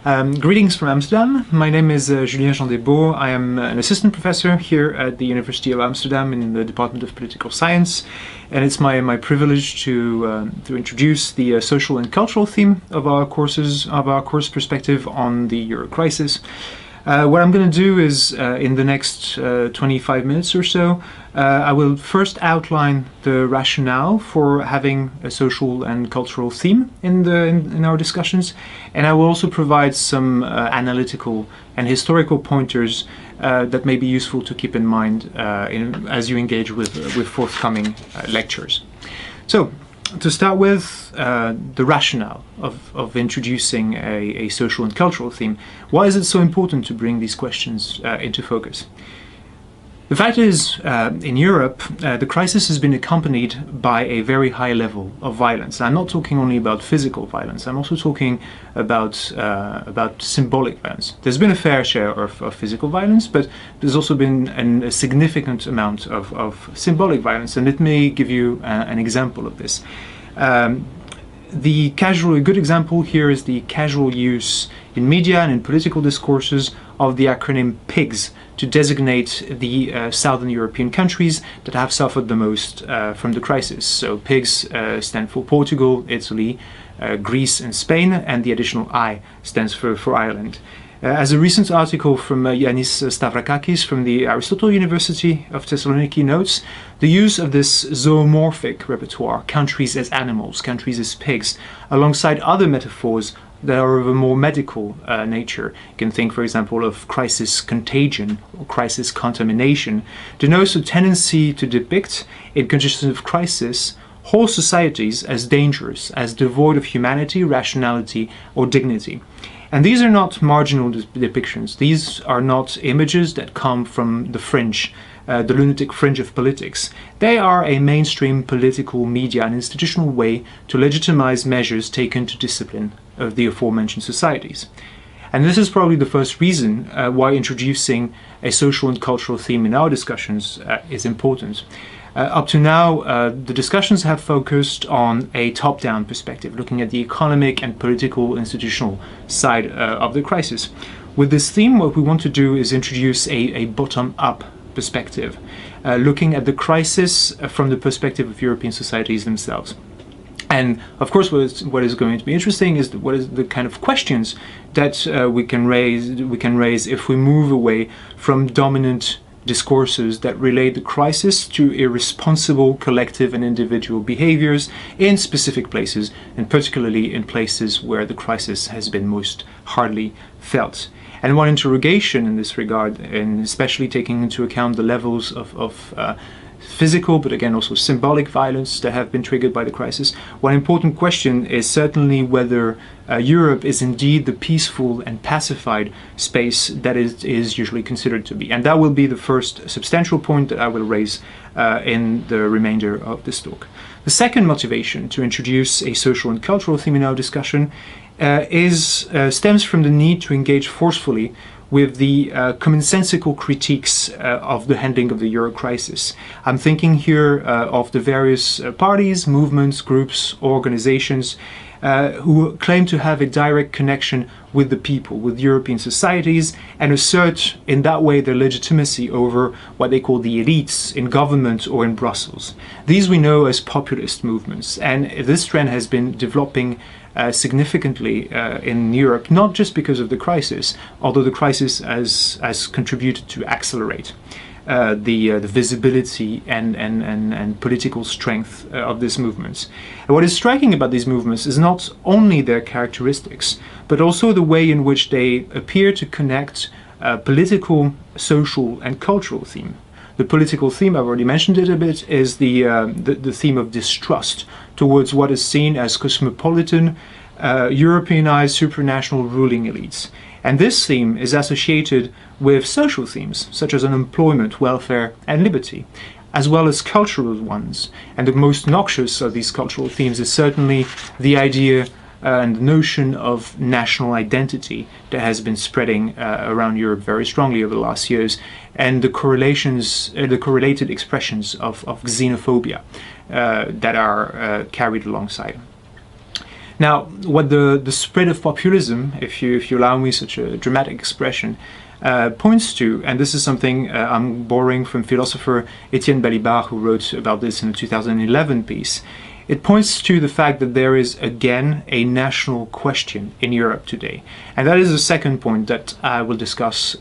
Greetings from Amsterdam. My name is Julien Jeandesboz. I am an assistant professor here at the University of Amsterdam in the Department of Political Science, and it's my privilege to introduce the social and cultural theme of our course perspective on the Euro crisis. What I'm going to do is, in the next 25 minutes or so, I will first outline the rationale for having a social and cultural theme in our discussions, and I will also provide some analytical and historical pointers that may be useful to keep in mind as you engage with forthcoming lectures. So, to start with, the rationale of introducing a social and cultural theme. Why is it so important to bring these questions into focus? The fact is, in Europe, the crisis has been accompanied by a very high level of violence. I'm not talking only about physical violence, I'm also talking about symbolic violence. There's been a fair share of physical violence, but there's also been a significant amount of symbolic violence, and let me give you an example of this. A good example here is the casual use in media and in political discourses of the acronym PIGS to designate the Southern European countries that have suffered the most from the crisis. So PIGS stand for Portugal, Italy, Greece and Spain, and the additional I stands for Ireland. As a recent article from Yanis Stavrakakis from the Aristotle University of Thessaloniki notes, the use of this zoomorphic repertoire, countries as animals, countries as pigs, alongside other metaphors that are of a more medical nature. You can think, for example, of crisis contagion or crisis contamination, denotes a tendency to depict, in conditions of crisis, whole societies as dangerous, as devoid of humanity, rationality, or dignity. And these are not marginal depictions. These are not images that come from the fringe, the lunatic fringe of politics. They are a mainstream political, media, and institutional way to legitimize measures taken to discipline of the aforementioned societies. And this is probably the first reason why introducing a social and cultural theme in our discussions is important. Up to now, the discussions have focused on a top-down perspective, looking at the economic and political institutional side of the crisis. With this theme, what we want to do is introduce a bottom-up perspective, looking at the crisis from the perspective of European societies themselves. And of course, what is going to be interesting is what is the kind of questions that we can raise if we move away from dominant discourses that relate the crisis to irresponsible collective and individual behaviors in specific places, and particularly in places where the crisis has been most hardly felt. And one interrogation in this regard, and especially taking into account the levels of physical, but again also symbolic violence that have been triggered by the crisis, one important question is certainly whether Europe is indeed the peaceful and pacified space that it is usually considered to be. And that will be the first substantial point that I will raise in the remainder of this talk. The second motivation to introduce a social and cultural theme in our discussion stems from the need to engage forcefully with the commonsensical critiques of the handling of the Euro crisis. I'm thinking here of the various parties, movements, groups, organizations who claim to have a direct connection with the people, with European societies, and assert in that way their legitimacy over what they call the elites in government or in Brussels. These we know as populist movements, and this trend has been developing significantly in Europe, not just because of the crisis, although the crisis has contributed to accelerate the visibility and political strength of these movements. And what is striking about these movements is not only their characteristics, but also the way in which they appear to connect political, social, and cultural theme. The political theme, I've already mentioned it a bit, is the theme of distrust towards what is seen as cosmopolitan, Europeanized, supranational ruling elites. And this theme is associated with social themes, such as unemployment, welfare, and liberty, as well as cultural ones. And the most noxious of these cultural themes is certainly the idea and the notion of national identity that has been spreading around Europe very strongly over the last years, and the correlated expressions of xenophobia that are carried alongside. Now, what the spread of populism, if you allow me such a dramatic expression, points to, and this is something I'm borrowing from philosopher Etienne Balibar, who wrote about this in a 2011 piece, it points to the fact that there is again a national question in Europe today. And that is the second point that I will discuss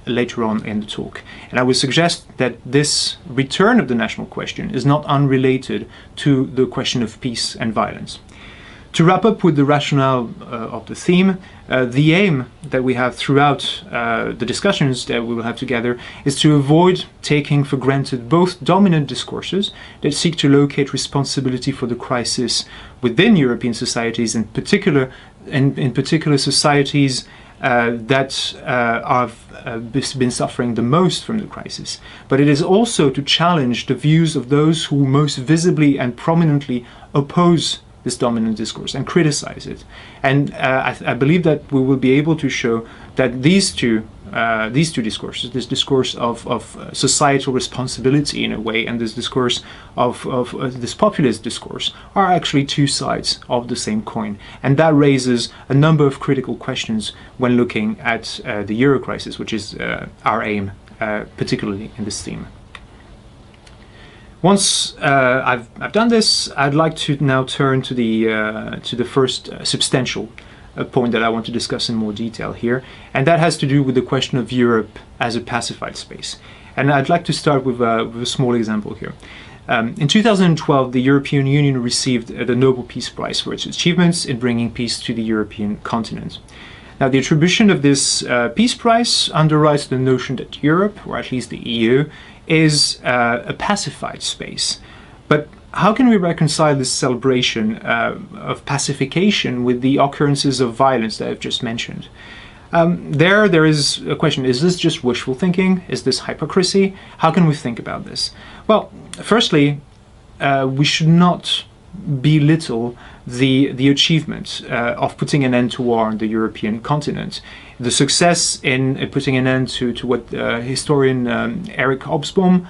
later on in the talk. And I would suggest that this return of the national question is not unrelated to the question of peace and violence. To wrap up with the rationale of the theme, the aim that we have throughout the discussions that we will have together is to avoid taking for granted both dominant discourses that seek to locate responsibility for the crisis within European societies, in particular societies that have been suffering the most from the crisis. But it is also to challenge the views of those who most visibly and prominently oppose this dominant discourse and criticize it. And I believe that we will be able to show that these two discourses, this discourse of societal responsibility in a way, and this discourse of this populist discourse, are actually two sides of the same coin. And that raises a number of critical questions when looking at the Euro crisis, which is our aim, particularly in this theme. Once I've done this, I'd like to now turn to the first substantial point that I want to discuss in more detail here, and that has to do with the question of Europe as a pacified space. And I'd like to start with a small example here. In 2012, the European Union received the Nobel Peace Prize for its achievements in bringing peace to the European continent. Now, the attribution of this Peace Prize underwrites the notion that Europe, or at least the EU, is a pacified space. But how can we reconcile this celebration of pacification with the occurrences of violence that I've just mentioned? There is a question: is this just wishful thinking? Is this hypocrisy? How can we think about this? Well, firstly, we should not belittle the achievement of putting an end to war on the European continent. The success in putting an end to what historian Eric Hobsbawm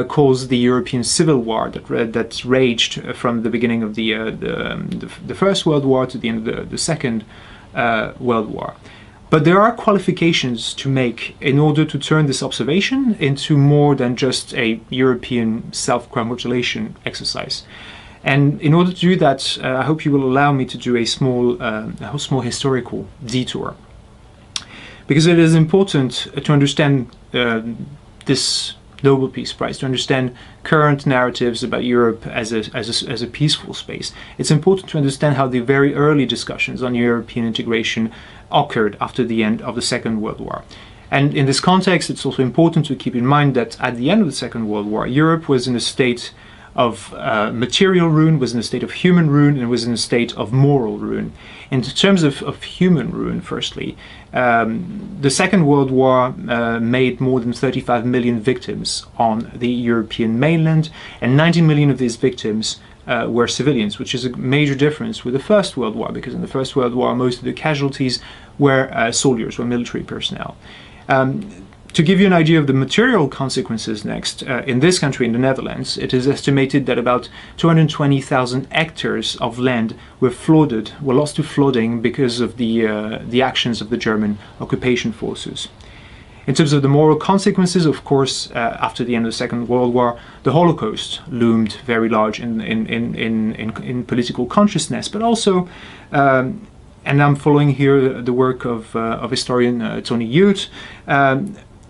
calls the European Civil War that raged from the beginning of the First World War to the end of the Second World War. But there are qualifications to make in order to turn this observation into more than just a European self-congratulation exercise. And in order to do that, I hope you will allow me to do a small historical detour, because it is important to understand this Nobel Peace Prize, to understand current narratives about Europe as a peaceful space. It's important to understand how the very early discussions on European integration occurred after the end of the Second World War. And in this context, it's also important to keep in mind that at the end of the Second World War, Europe was in a state of material ruin, was in a state of human ruin, and was in a state of moral ruin. In terms of human ruin, firstly, the Second World War made more than 35 million victims on the European mainland, and 90 million of these victims were civilians, which is a major difference with the First World War, because in the First World War most of the casualties were soldiers, were military personnel. To give you an idea of the material consequences next, in this country, in the Netherlands, it is estimated that about 220,000 hectares of land were lost to flooding because of the actions of the German occupation forces. In terms of the moral consequences, of course, after the end of the Second World War, the Holocaust loomed very large in political consciousness, but also, and I'm following here the work of historian Tony Youth,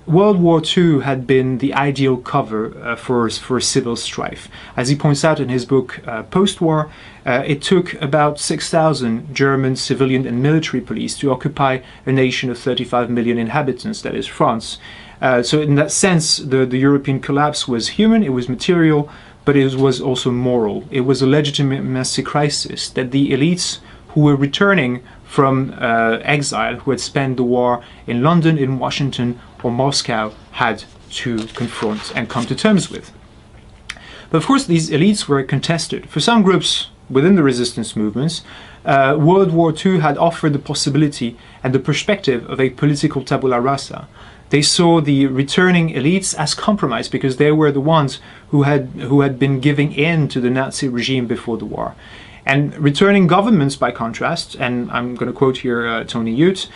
World War II had been the ideal cover for civil strife. As he points out in his book Post-War, it took about 6,000 German civilian and military police to occupy a nation of 35 million inhabitants, that is France. So in that sense, the European collapse was human, it was material, but it was also moral. It was a legitimacy crisis that the elites who were returning from exile, who had spent the war in London, in Washington, or Moscow, had to confront and come to terms with. But of course, these elites were contested. For some groups within the resistance movements, World War II had offered the possibility and the perspective of a political tabula rasa. They saw the returning elites as compromised because they were the ones who had been giving in to the Nazi regime before the war. And returning governments, by contrast, and I'm going to quote here Tony Ute,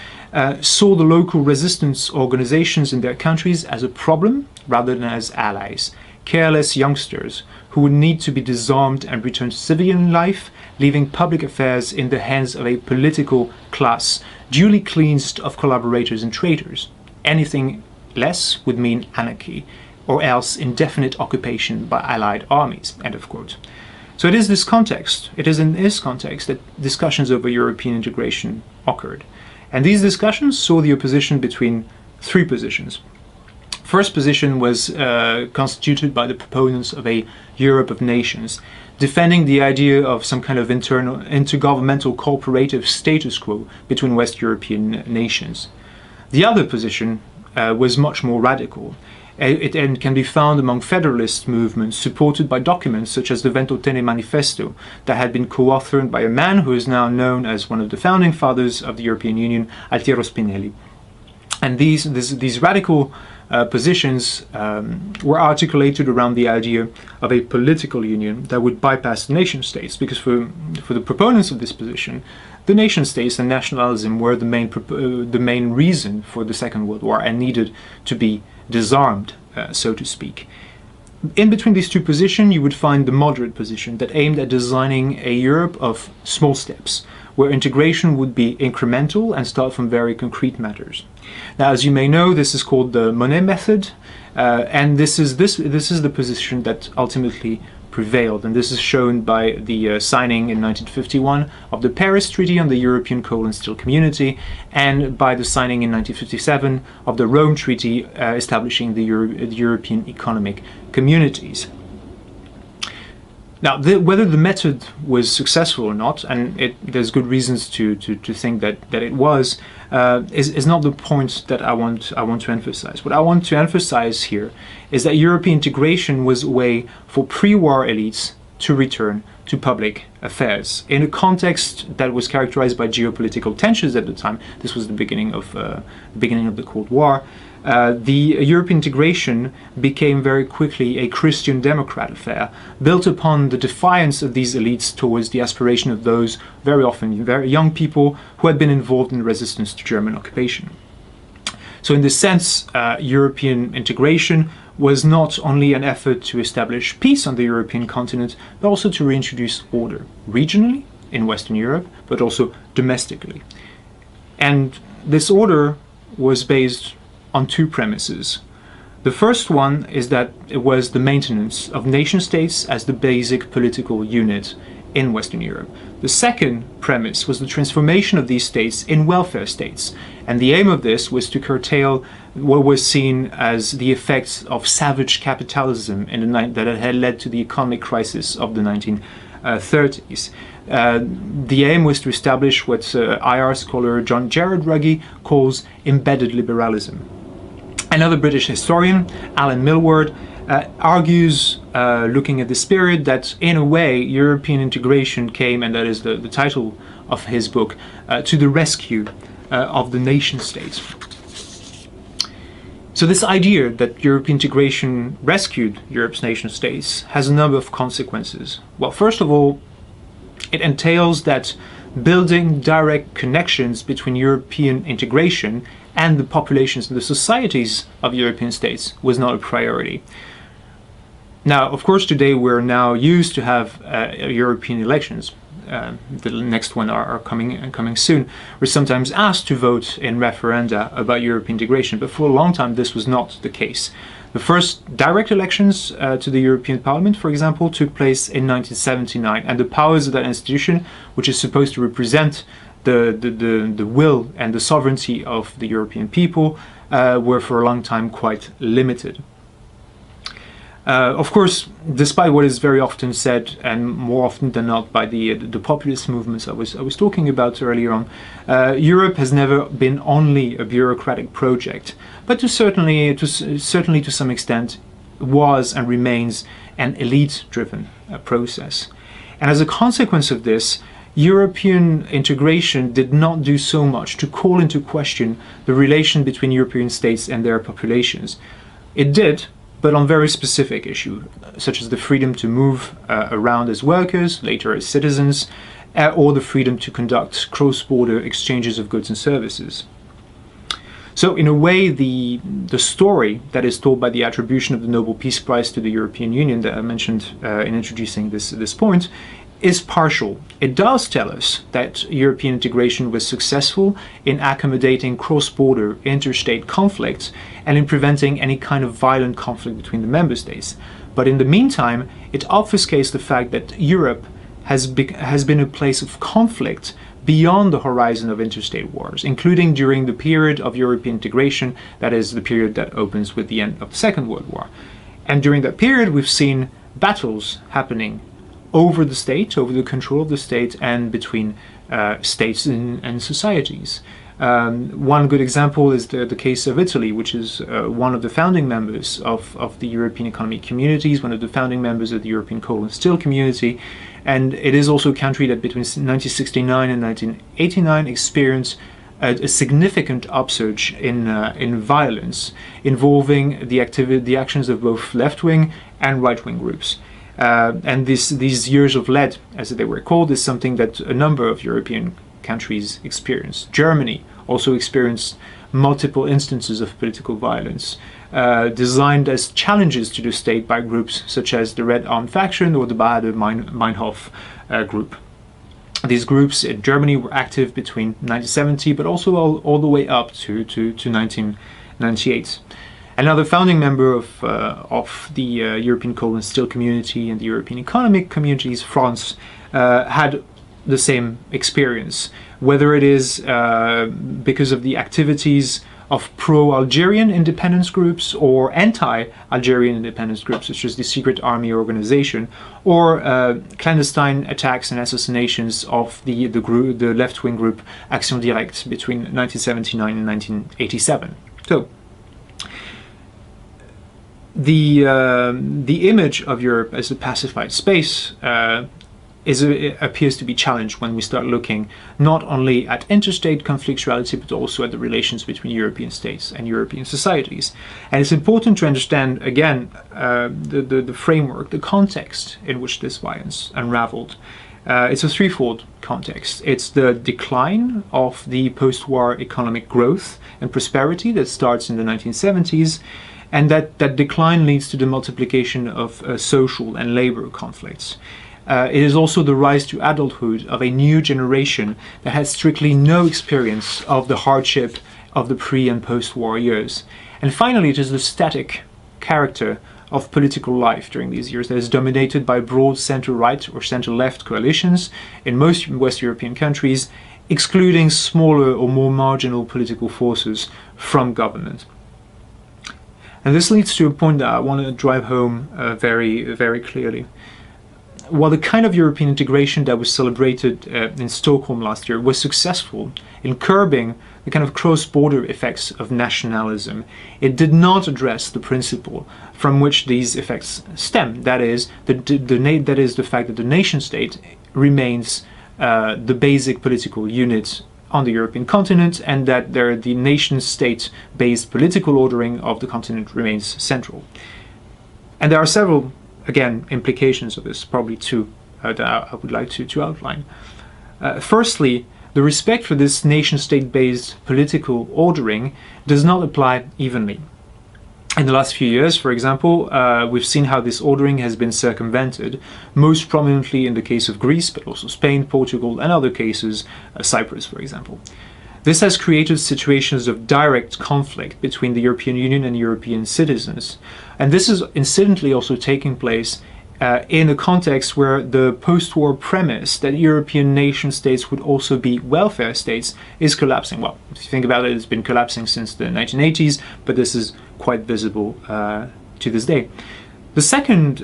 saw the local resistance organizations in their countries as a problem rather than as allies. Careless youngsters who would need to be disarmed and return to civilian life, leaving public affairs in the hands of a political class duly cleansed of collaborators and traitors. Anything less would mean anarchy, or else indefinite occupation by allied armies. End of quote. So it is in this context that discussions over European integration occurred. And these discussions saw the opposition between three positions. First position was constituted by the proponents of a Europe of nations, defending the idea of some kind of intergovernmental cooperative status quo between West European nations. The other position was much more radical. It can be found among federalist movements supported by documents such as the Ventotene Manifesto that had been co-authored by a man who is now known as one of the founding fathers of the European Union, Altiero Spinelli. And these radical positions were articulated around the idea of a political union that would bypass the nation states, because for the proponents of this position, the nation states and nationalism were the main reason for the Second World War and needed to be disarmed, so to speak. In between these two positions, you would find the moderate position that aimed at designing a Europe of small steps, where integration would be incremental and start from very concrete matters. Now, as you may know, this is called the Monet method, and this is the position that ultimately prevailed, and this is shown by the signing in 1951 of the Paris Treaty on the European Coal and Steel Community, and by the signing in 1957 of the Rome Treaty establishing the European Economic Communities. Now, whether the method was successful or not, and there's good reasons to think that it was, is not the point that I want to emphasize. What I want to emphasize here is that European integration was a way for pre-war elites to return to public affairs in a context that was characterized by geopolitical tensions at the time. This was the beginning of the Cold War. The European integration became very quickly a Christian Democrat affair, built upon the defiance of these elites towards the aspiration of those, very often very young people, who had been involved in resistance to German occupation. So in this sense, European integration was not only an effort to establish peace on the European continent, but also to reintroduce order, regionally in Western Europe, but also domestically. And this order was based on two premises. The first one is that it was the maintenance of nation-states as the basic political unit in Western Europe. The second premise was the transformation of these states in welfare states, and the aim of this was to curtail what was seen as the effects of savage capitalism that had led to the economic crisis of the 1930s. The aim was to establish what IR scholar John Gerard Ruggie calls embedded liberalism. Another British historian, Alan Millward, argues, looking at this period, that in a way European integration came, and that is the title of his book, to the rescue of the nation states. So this idea that European integration rescued Europe's nation states has a number of consequences. Well, first of all, it entails that building direct connections between European integration and the populations and the societies of European states was not a priority. Now, of course, today we're now used to have European elections. The next one are coming soon. We're sometimes asked to vote in referenda about European integration, but for a long time this was not the case. The first direct elections to the European Parliament, for example, took place in 1979, and the powers of that institution, which is supposed to represent the will and the sovereignty of the European people, were for a long time quite limited. Of course, despite what is very often said, and more often than not by the populist movements I was talking about earlier on, Europe has never been only a bureaucratic project, but certainly to some extent was and remains an elite-driven process. And as a consequence of this, European integration did not do so much to call into question the relation between European states and their populations. It did, but on very specific issues, such as the freedom to move around as workers, later as citizens, or the freedom to conduct cross-border exchanges of goods and services. So in a way, the story that is told by the attribution of the Nobel Peace Prize to the European Union that I mentioned in introducing this point is partial. It does tell us that European integration was successful in accommodating cross-border interstate conflicts and in preventing any kind of violent conflict between the member states. But in the meantime, it obfuscates the fact that Europe has been a place of conflict beyond the horizon of interstate wars, including during the period of European integration, that is the period that opens with the end of the Second World War. And during that period, we've seen battles happening over the state, over the control of the state, and between states and societies. One good example is the case of Italy, which is one of the founding members of the European Economic Communities, one of the founding members of the European Coal and Steel Community, and it is also a country that between 1969 and 1989 experienced a significant upsurge in violence involving the actions of both left-wing and right-wing groups. And these years of lead, as they were called, is something that a number of European countries experienced. Germany also experienced multiple instances of political violence, designed as challenges to the state by groups such as the Red Armed Faction or the Baader Meinhof group. These groups in Germany were active between 1970, but also all the way up to 1998. Another founding member of the European Coal and Steel Community and the European Economic Communities, France, had the same experience, whether it is because of the activities of pro-Algerian independence groups or anti-Algerian independence groups, such as the Secret Army Organization, or clandestine attacks and assassinations of the left-wing group Action Directe between 1979 and 1987. So, the image of Europe as a pacified space appears to be challenged when we start looking not only at interstate conflictuality but also at the relations between European states and European societies. And it's important to understand again the framework, the context in which this violence unraveled. It's a threefold context. It's the decline of the post-war economic growth and prosperity that starts in the 1970s, and that decline leads to the multiplication of social and labor conflicts. It is also the rise to adulthood of a new generation that has strictly no experience of the hardship of the pre- and post-war years. And finally, it is the static character of political life during these years that is dominated by broad center-right or center-left coalitions in most West European countries, excluding smaller or more marginal political forces from government. And this leads to a point that I want to drive home very, very clearly. While the kind of European integration that was celebrated in Stockholm last year was successful in curbing the kind of cross-border effects of nationalism, it did not address the principle from which these effects stem. That is, the fact that the nation-state remains the basic political unit on the European continent, and that the nation-state-based political ordering of the continent remains central. And there are several, again, implications of this, probably two, that I would like to outline. Firstly, the respect for this nation-state-based political ordering does not apply evenly. In the last few years, for example, we've seen how this ordering has been circumvented, most prominently in the case of Greece, but also Spain, Portugal, and other cases, Cyprus, for example. This has created situations of direct conflict between the European Union and European citizens. And this is incidentally also taking place in a context where the post-war premise that European nation-states would also be welfare states is collapsing. Well, if you think about it, it's been collapsing since the 1980s, but this is quite visible to this day. The second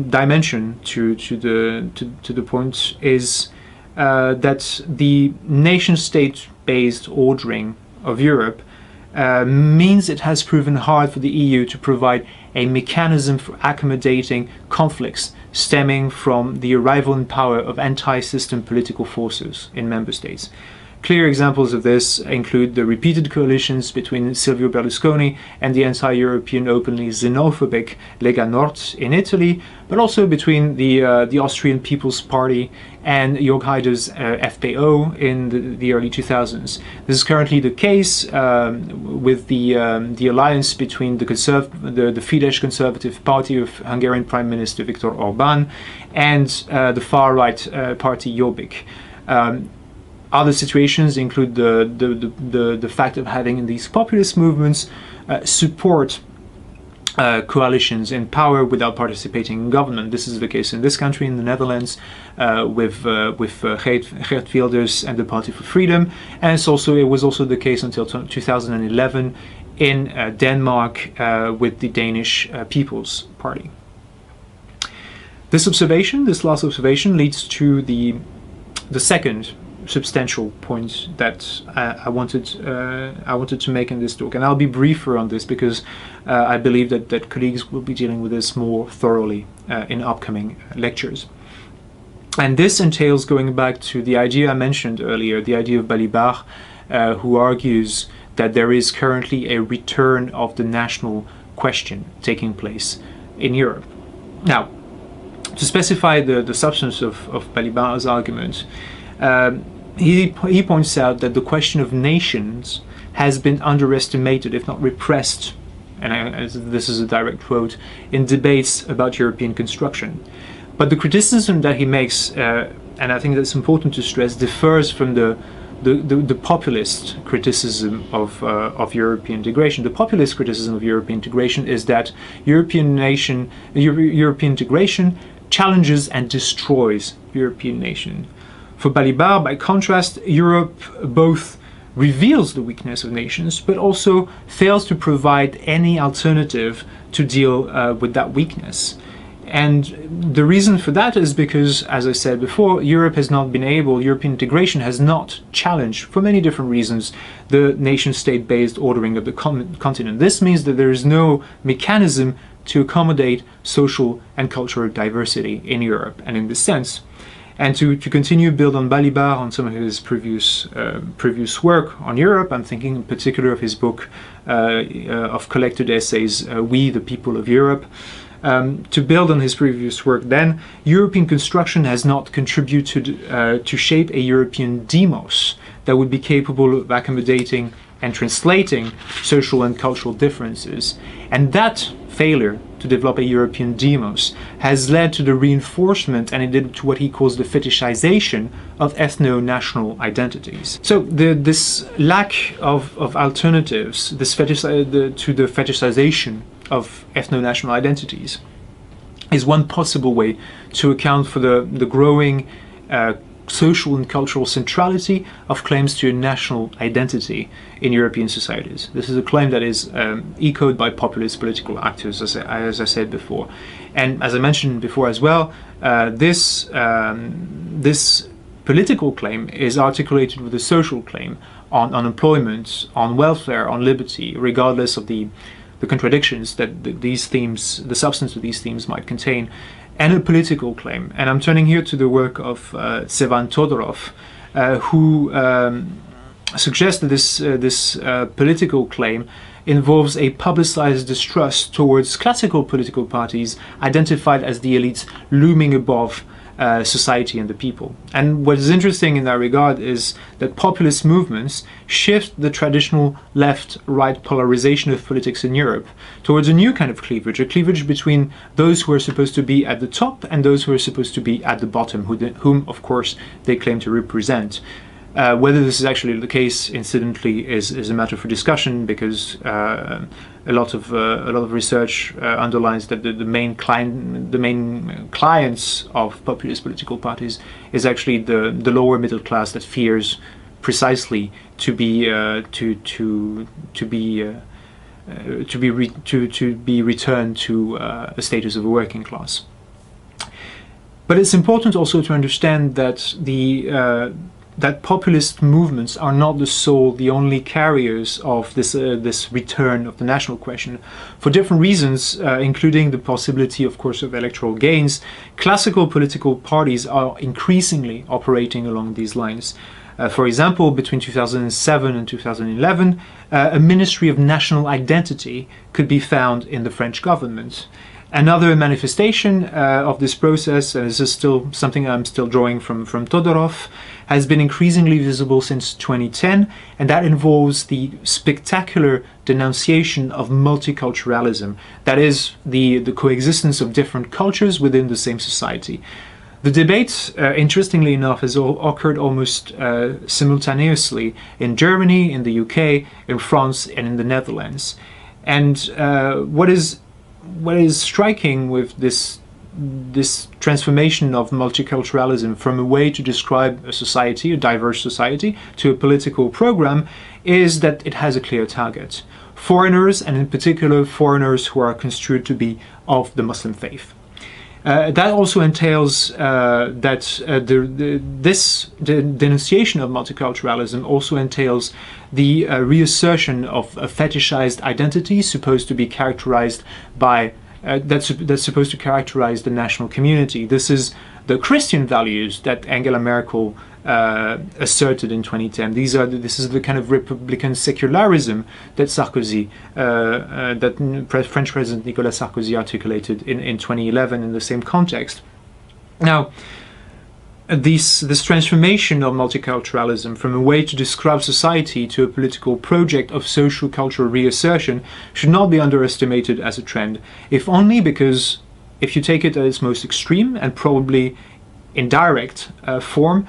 dimension to the point is that the nation-state-based ordering of Europe means it has proven hard for the EU to provide a mechanism for accommodating conflicts stemming from the arrival in power of anti-system political forces in member states. Clear examples of this include the repeated coalitions between Silvio Berlusconi and the anti-European, openly xenophobic Lega Nord in Italy, but also between the Austrian People's Party and Jörg Haider's FPO in the early 2000s. This is currently the case with the alliance between the Fidesz Conservative Party of Hungarian Prime Minister Viktor Orbán and the far-right party Jobbik. Other situations include the fact of having these populist movements support coalitions in power without participating in government. This is the case in this country, in the Netherlands, with Geert Wilders and the Party for Freedom, and it was also the case until 2011 in Denmark with the Danish People's Party. This last observation, leads to the second substantial point that I wanted to make in this talk, and I'll be briefer on this because I believe that colleagues will be dealing with this more thoroughly in upcoming lectures. And this entails going back to the idea I mentioned earlier, the idea of Balibar, who argues that there is currently a return of the national question taking place in Europe. Now, to specify the substance of Balibar's argument, he points out that the question of nations has been underestimated, if not repressed, and this is a direct quote, in debates about European construction. But the criticism that he makes, and I think that's important to stress, differs from the populist criticism of European integration. The populist criticism of European integration is that European integration challenges and destroys European nation. For Balibar, by contrast, Europe both reveals the weakness of nations, but also fails to provide any alternative to deal with that weakness. And the reason for that is because, as I said before, European integration has not challenged, for many different reasons, the nation-state-based ordering of the continent. This means that there is no mechanism to accommodate social and cultural diversity in Europe. And in this sense, and to continue build on Balibar, on some of his previous work on Europe, I'm thinking in particular of his book of collected essays, We, the People of Europe. To build on his previous work then, European construction has not contributed to shape a European demos that would be capable of accommodating and translating social and cultural differences. And that failure to develop a European demos has led to the reinforcement and to what he calls the fetishization of ethno-national identities. So this lack of alternatives, to the fetishization of ethno-national identities, is one possible way to account for the growing social and cultural centrality of claims to a national identity in European societies. This is a claim that is echoed by populist political actors, as I said before. And as I mentioned before as well, this political claim is articulated with a social claim on unemployment, on welfare, on liberty, regardless of the contradictions that the substance of these themes might contain, and a political claim. And I'm turning here to the work of Sevan Todorov, who suggests that this political claim involves a publicized distrust towards classical political parties identified as the elites looming above society and the people. And what is interesting in that regard is that populist movements shift the traditional left-right polarization of politics in Europe towards a new kind of cleavage, a cleavage between those who are supposed to be at the top and those who are supposed to be at the bottom, whom of course they claim to represent. Whether this is actually the case, incidentally, is a matter for discussion, because a lot of research underlines that the main clients of populist political parties is actually the lower middle class that fears precisely to be returned to a status of a working class. But it's important also to understand that that populist movements are not the only carriers of this return of the national question. For different reasons, including the possibility, of course, of electoral gains, classical political parties are increasingly operating along these lines. For example, between 2007 and 2011, a Ministry of National Identity could be found in the French government. Another manifestation of this process, and this is still something I'm still drawing from Todorov, has been increasingly visible since 2010, and that involves the spectacular denunciation of multiculturalism, that is, the coexistence of different cultures within the same society. The debate, interestingly enough, has occurred almost simultaneously in Germany, in the UK, in France, and in the Netherlands. And what is striking with this transformation of multiculturalism from a way to describe a society, a diverse society, to a political program, is that it has a clear target: foreigners, and in particular foreigners who are construed to be of the Muslim faith. That also entails that the denunciation of multiculturalism also entails the reassertion of a fetishized identity supposed to be characterized by that's supposed to characterize the national community. This is the Christian values that Angela Merkel asserted in 2010. This is the kind of Republican secularism that Sarkozy, that French President Nicolas Sarkozy articulated in 2011 in the same context. Now, this transformation of multiculturalism from a way to describe society to a political project of social-cultural reassertion should not be underestimated as a trend, if only because, if you take it at its most extreme and probably indirect form,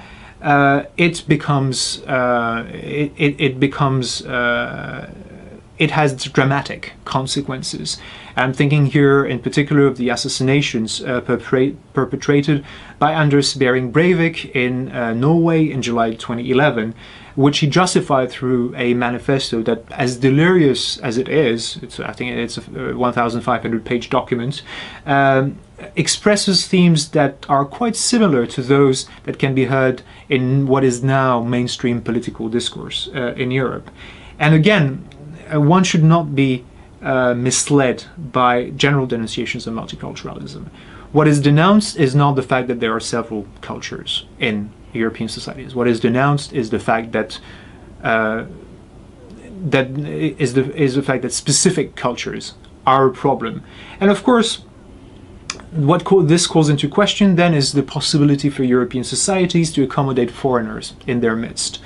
it has dramatic consequences. I'm thinking here in particular of the assassinations perpetrated by Anders Behring Breivik in Norway in July 2011, which he justified through a manifesto that, as delirious as it is, I think it's a 1,500-page document, expresses themes that are quite similar to those that can be heard in what is now mainstream political discourse in Europe. And again, one should not be misled by general denunciations of multiculturalism. What is denounced is not the fact that there are several cultures in European societies. What is denounced is the fact that the fact that specific cultures are a problem. And of course, what this calls into question then is the possibility for European societies to accommodate foreigners in their midst.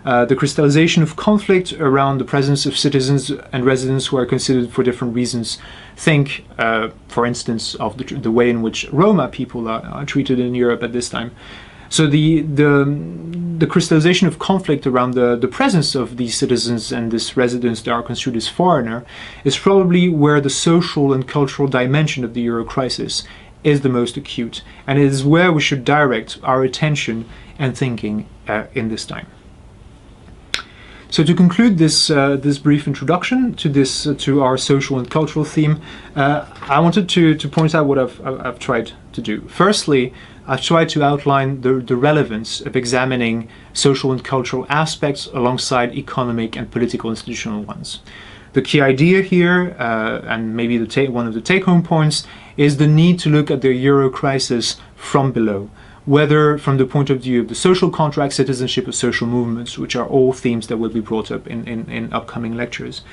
The crystallization of conflict around the presence of citizens and residents who are considered for different reasons. Think, for instance, of the way in which Roma people are treated in Europe at this time. So the crystallization of conflict around the presence of these citizens and these residents that are considered as foreigner is probably where the social and cultural dimension of the Euro crisis is the most acute, and it is where we should direct our attention and thinking in this time. So to conclude this brief introduction to our social and cultural theme, I wanted to point out what I've tried to do. Firstly, I've tried to outline the relevance of examining social and cultural aspects alongside economic and political institutional ones. The key idea here, and maybe one of the take-home points, is the need to look at the Euro crisis from below, whether from the point of view of the social contract, citizenship, or social movements, which are all themes that will be brought up in upcoming lectures.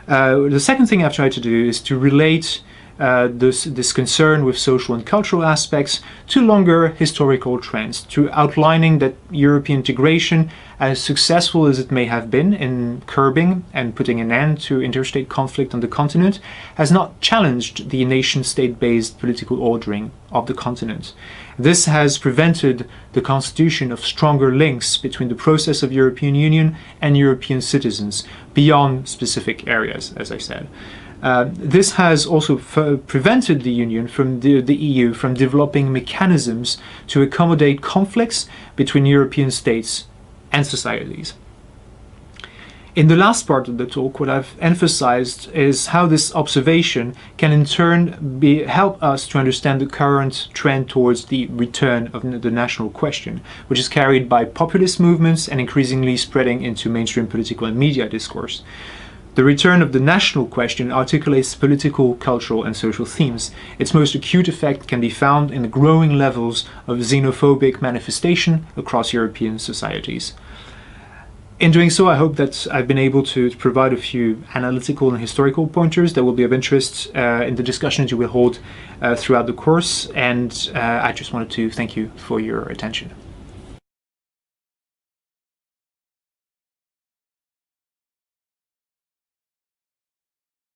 The second thing I've tried to do is to relate this concern with social and cultural aspects to longer historical trends, to outlining that European integration, as successful as it may have been in curbing and putting an end to interstate conflict on the continent, has not challenged the nation-state-based political ordering of the continent. This has prevented the constitution of stronger links between the process of European Union and European citizens beyond specific areas, as I said. This has also prevented the Union from the EU from developing mechanisms to accommodate conflicts between European states and societies. In the last part of the talk, what I've emphasized is how this observation can in turn help us to understand the current trend towards the return of the national question, which is carried by populist movements and increasingly spreading into mainstream political and media discourse. The return of the national question articulates political, cultural, and social themes. Its most acute effect can be found in the growing levels of xenophobic manifestation across European societies. In doing so, I hope that I've been able to provide a few analytical and historical pointers that will be of interest in the discussions you will hold throughout the course, and I just wanted to thank you for your attention.